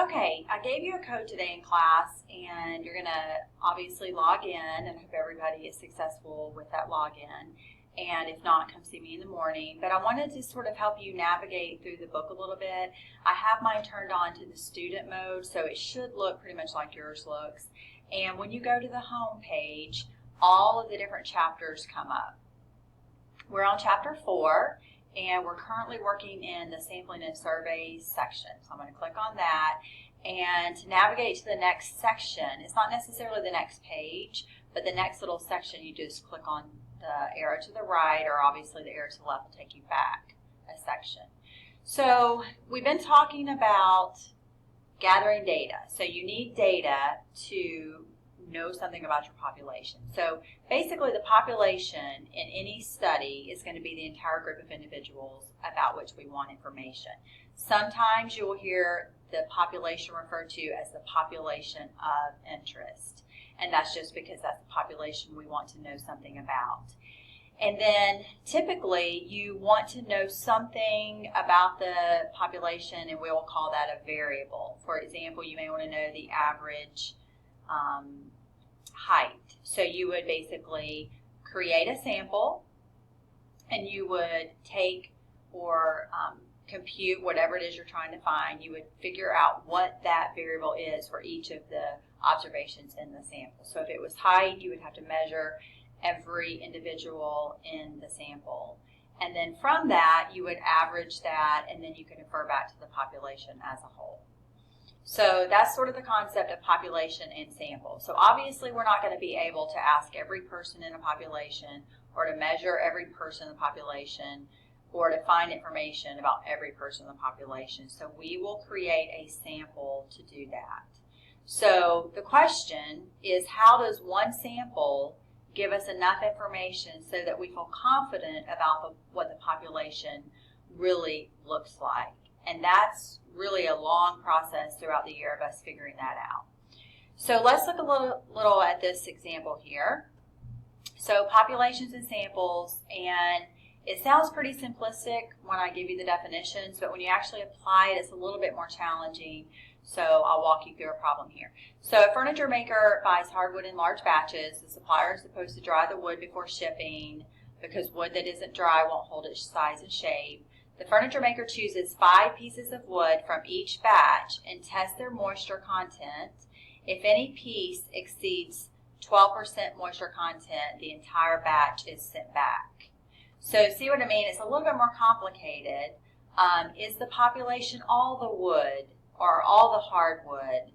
Okay, I gave you a code today in class, and you're going to obviously log in, and I hope everybody is successful with that login. And if not, come see me in the morning. But I wanted to sort of help you navigate through the book a little bit. I have mine turned on to the student mode, so it should look pretty much like yours looks. And when you go to the home page, all of the different chapters come up. We're on chapter 4. And we're currently working in the sampling and surveys section. So I'm going to click on that. And to navigate to the next section, it's not necessarily the next page, but the next little section, you just click on the arrow to the right, or obviously the arrow to the left will take you back a section. So we've been talking about gathering data. So you need data to know something about your population. So basically the population in any study is going to be the entire group of individuals about which we want information. Sometimes you will hear the population referred to as the population of interest, and that's just because that's the population we want to know something about. And then typically you want to know something about the population, and we will call that a variable. For example, you may want to know the average height. So you would basically create a sample, and you would take or compute whatever it is you're trying to find. You would figure out what that variable is for each of the observations in the sample. So if it was height, you would have to measure every individual in the sample. And then from that, you would average that, and then you could infer back to the population as a whole. So that's sort of the concept of population and sample. So obviously we're not going to be able to ask every person in a population, or to measure every person in the population, or to find information about every person in the population. So we will create a sample to do that. So the question is, how does one sample give us enough information so that we feel confident about what the population really looks like? And that's really a long process throughout the year of us figuring that out. So let's look a little at this example here. So populations and samples, and it sounds pretty simplistic when I give you the definitions, but when you actually apply it, it's a little bit more challenging. So I'll walk you through a problem here. So a furniture maker buys hardwood in large batches. The supplier is supposed to dry the wood before shipping, because wood that isn't dry won't hold its size and shape. The furniture maker chooses 5 pieces of wood from each batch and tests their moisture content. If any piece exceeds 12% moisture content, the entire batch is sent back. So see what I mean? It's a little bit more complicated. Is the population all the wood or all the hardwood?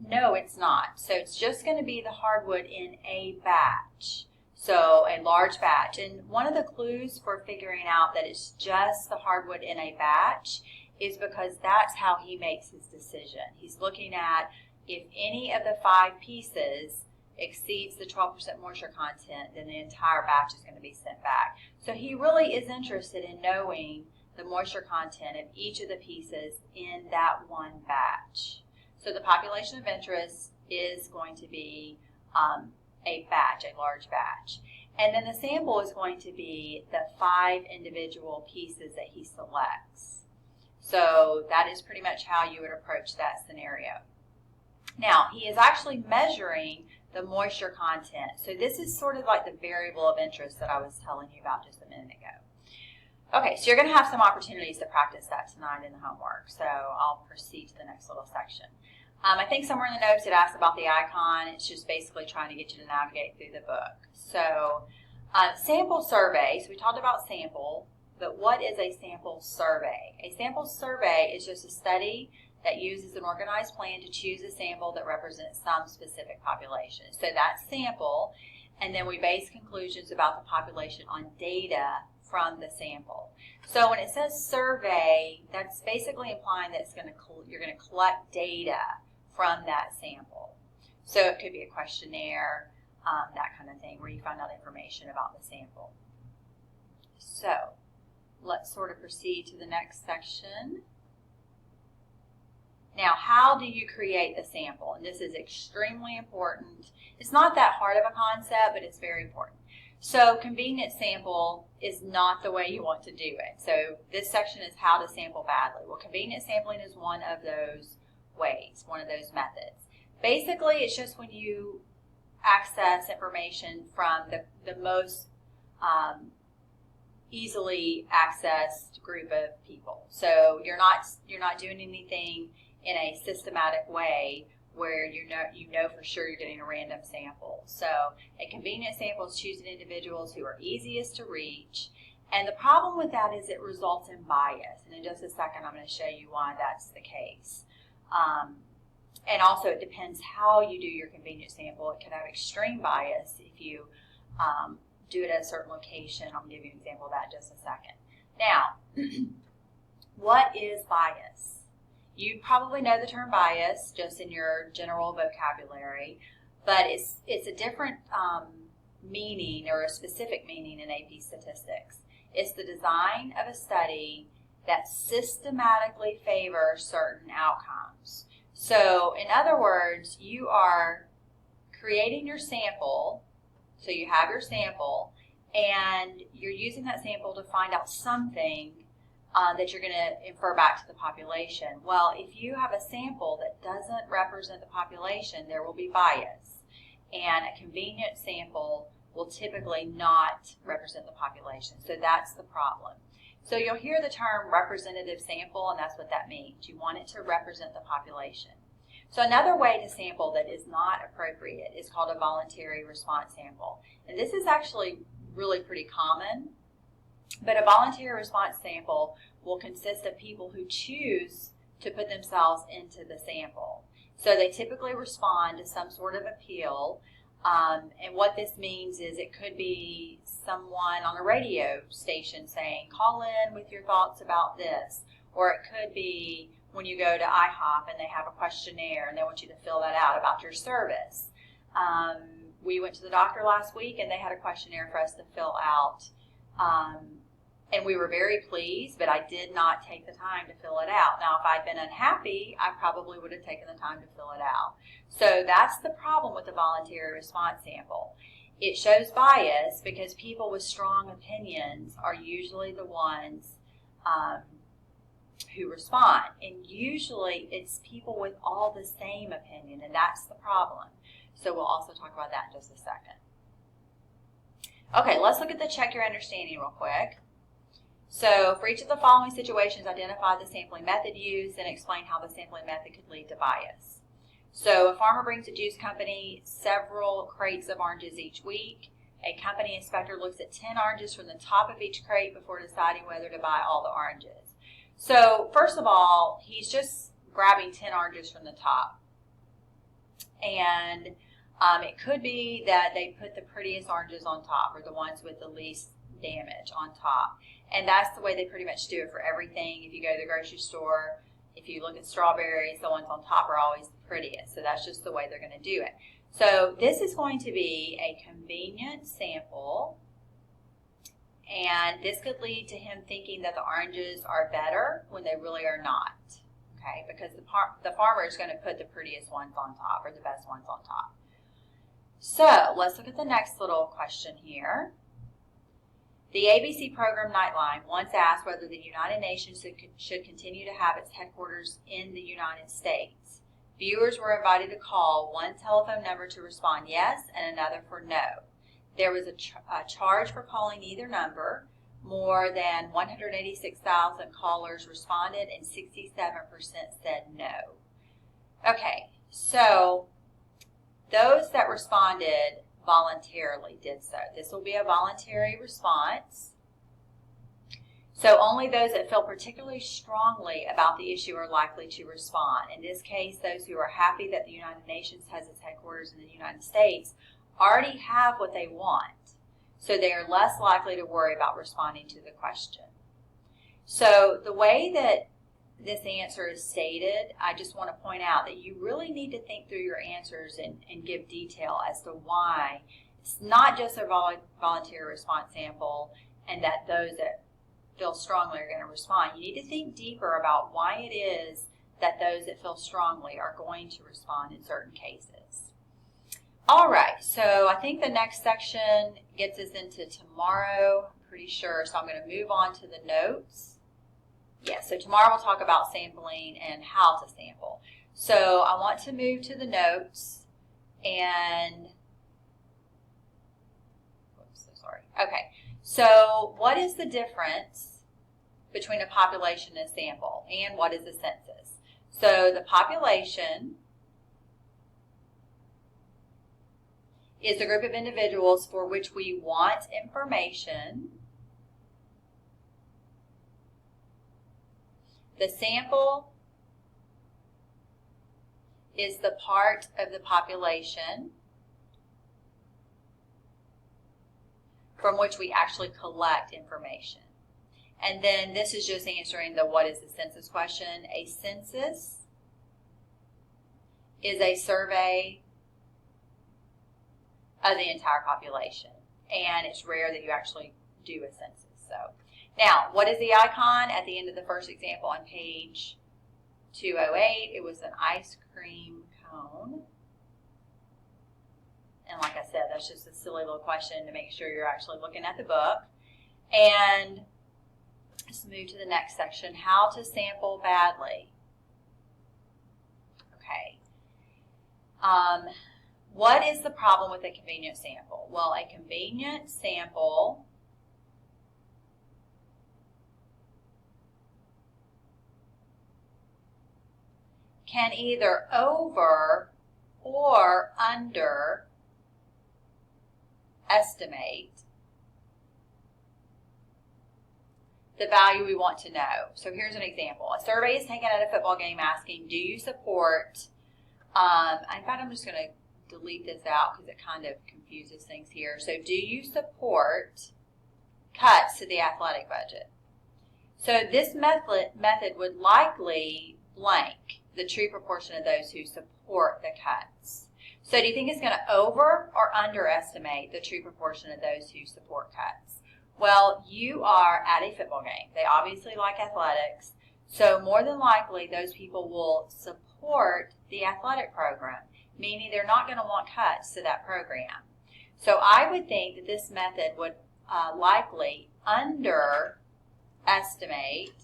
No, it's not. So it's just going to be the hardwood in a batch. So a large batch. And one of the clues for figuring out that it's just the hardwood in a batch is because that's how he makes his decision. He's looking at if any of the 5 pieces exceeds the 12% moisture content, then the entire batch is going to be sent back. So he really is interested in knowing the moisture content of each of the pieces in that one batch. So the population of interest is going to be a batch, a large batch. And then the sample is going to be the 5 individual pieces that he selects. So that is pretty much how you would approach that scenario. Now, he is actually measuring the moisture content. So this is sort of like the variable of interest that I was telling you about just a minute ago. Okay, so you're going to have some opportunities to practice that tonight in the homework. So I'll proceed to the next little section. I think somewhere in the notes it asks about the icon. It's just basically trying to get you to navigate through the book. So sample survey. So we talked about sample, but what is a sample survey? A sample survey is just a study that uses an organized plan to choose a sample that represents some specific population. So that's sample, and then we base conclusions about the population on data from the sample. So when it says survey, that's basically implying that you're going to collect data from that sample. So it could be a questionnaire, that kind of thing, where you find out information about the sample. So let's sort of proceed to the next section. Now, how do you create the sample? And this is extremely important. It's not that hard of a concept, but it's very important. So convenient sample is not the way you want to do it. So this section is how to sample badly. Well, convenient sampling is one of those ways, one of those methods. Basically, it's just when you access information from the most easily accessed group of people. So you're not doing anything in a systematic way where you know for sure you're getting a random sample. So a convenient sample is choosing individuals who are easiest to reach. And the problem with that is it results in bias. And in just a second, I'm going to show you why that's the case. And also, it depends how you do your convenient sample. It could have extreme bias if you do it at a certain location. I'll give you an example of that in just a second. Now, what is bias? You probably know the term bias just in your general vocabulary, but it's a different meaning or a specific meaning in AP statistics. It's the design of a study that systematically favors certain outcomes. So, in other words, you are creating your sample, so you have your sample, and you're using that sample to find out something that you're going to infer back to the population. Well, if you have a sample that doesn't represent the population, there will be bias. And a convenient sample will typically not represent the population. So that's the problem. So you'll hear the term representative sample, and that's what that means. You want it to represent the population. So another way to sample that is not appropriate is called a voluntary response sample. And this is actually really pretty common. But a voluntary response sample will consist of people who choose to put themselves into the sample. So they typically respond to some sort of appeal. And what this means is it could be someone on a radio station saying, call in with your thoughts about this. Or it could be when you go to IHOP and they have a questionnaire and they want you to fill that out about your service. We went to the doctor last week and they had a questionnaire for us to fill out. And we were very pleased, but I did not take the time to fill it out. Now, if I'd been unhappy, I probably would have taken the time to fill it out. So that's the problem with the voluntary response sample. It shows bias because people with strong opinions are usually the ones who respond. And usually it's people with all the same opinion, and that's the problem. So we'll also talk about that in just a second. Okay, let's look at the check your understanding real quick. So for each of the following situations, identify the sampling method used and explain how the sampling method could lead to bias. So a farmer brings a juice company several crates of oranges each week. A company inspector looks at 10 oranges from the top of each crate before deciding whether to buy all the oranges. So first of all, he's just grabbing 10 oranges from the top. And it could be that they put the prettiest oranges on top or the ones with the least damage on top. And that's the way they pretty much do it for everything. If you go to the grocery store, if you look at strawberries, the ones on top are always the prettiest. So that's just the way they're going to do it. So this is going to be a convenient sample. And this could lead to him thinking that the oranges are better when they really are not. Okay, because the farmer is going to put the prettiest ones on top or the best ones on top. So let's look at the next little question here. The ABC program Nightline once asked whether the United Nations should continue to have its headquarters in the United States. Viewers were invited to call one telephone number to respond yes and another for no. There was a charge for calling either number. More than 186,000 callers responded and 67% said no. Okay, so those that responded voluntarily did so. This will be a voluntary response. So only those that feel particularly strongly about the issue are likely to respond. In this case, those who are happy that the United Nations has its headquarters in the United States already have what they want. So they are less likely to worry about responding to the question. So the way that this answer is stated, I just want to point out that you really need to think through your answers and give detail as to why. It's not just a voluntary response sample and that those that feel strongly are going to respond. You need to think deeper about why it is that those that feel strongly are going to respond in certain cases. All right, so I think the next section gets us into tomorrow, I'm pretty sure. So I'm going to move on to the notes. Yeah, so tomorrow we'll talk about sampling and how to sample. So I want to move to the notes and, whoops, so sorry. Okay, so what is the difference between a population and a sample, and what is a census? So the population is a group of individuals for which we want information. The sample is the part of the population from which we actually collect information. And then this is just answering the what is the census question. A census is a survey of the entire population, and it's rare that you actually do a census. So now, what is the icon at the end of the first example on page 208? It was an ice cream cone. And like I said, that's just a silly little question to make sure you're actually looking at the book. And let's move to the next section, how to sample badly. Okay. What is the problem with a convenient sample? Well, a convenient sample can either over or underestimate the value we want to know. So here's an example. A survey is taken at a football game asking, do you support, in fact, I'm just going to delete this out because it kind of confuses things here. So do you support cuts to the athletic budget? So this method would likely blank the true proportion of those who support the cuts. So do you think it's going to over or underestimate the true proportion of those who support cuts? Well, you are at a football game. They obviously like athletics. So more than likely, those people will support the athletic program, meaning they're not going to want cuts to that program. So I would think that this method would likely underestimate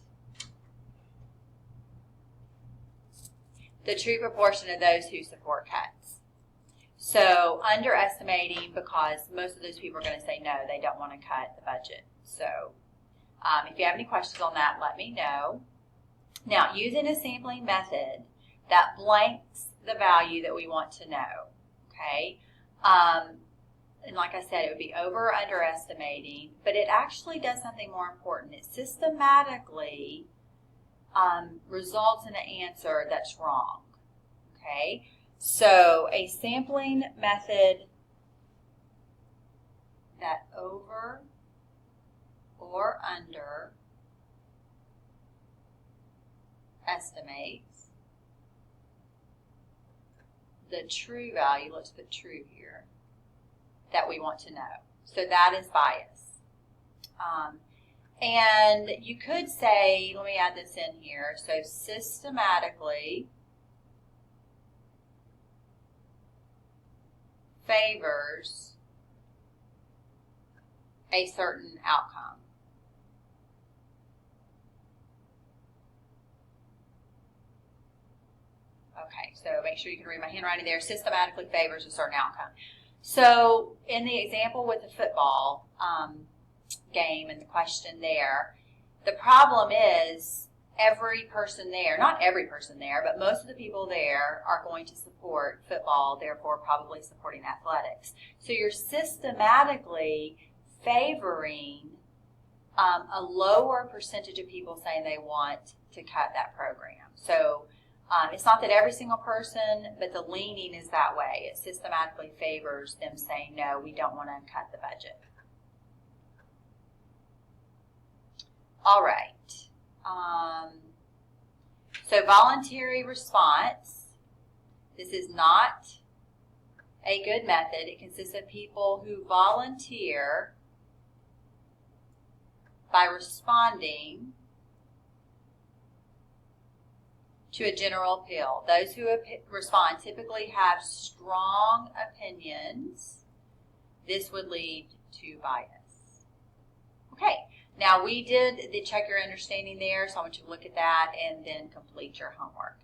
the true proportion of those who support cuts. So underestimating, because most of those people are going to say no, they don't want to cut the budget. So if you have any questions on that, let me know. Now, using a sampling method that blanks the value that we want to know, okay? And like I said, it would be over or underestimating, but it actually does something more important. It systematically results in an answer that's wrong, okay? So a sampling method that over or under estimates the true value, let's put true here, that we want to know. So that is bias. And you could say, let me add this in here, so systematically favors a certain outcome. Okay, so make sure you can read my handwriting there. Systematically favors a certain outcome. So in the example with the football game and the question there, the problem is every person there, not every person there, but most of the people there are going to support football, therefore probably supporting athletics. So you're systematically favoring a lower percentage of people saying they want to cut that program. So it's not that every single person, but the leaning is that way. It systematically favors them saying, no, we don't want to cut the budget. All right. So voluntary response, this is not a good method. It consists of people who volunteer by responding to a general appeal. Those who respond typically have strong opinions. This would lead to bias. Okay. Now, we did the check your understanding there, so I want you to look at that and then complete your homework.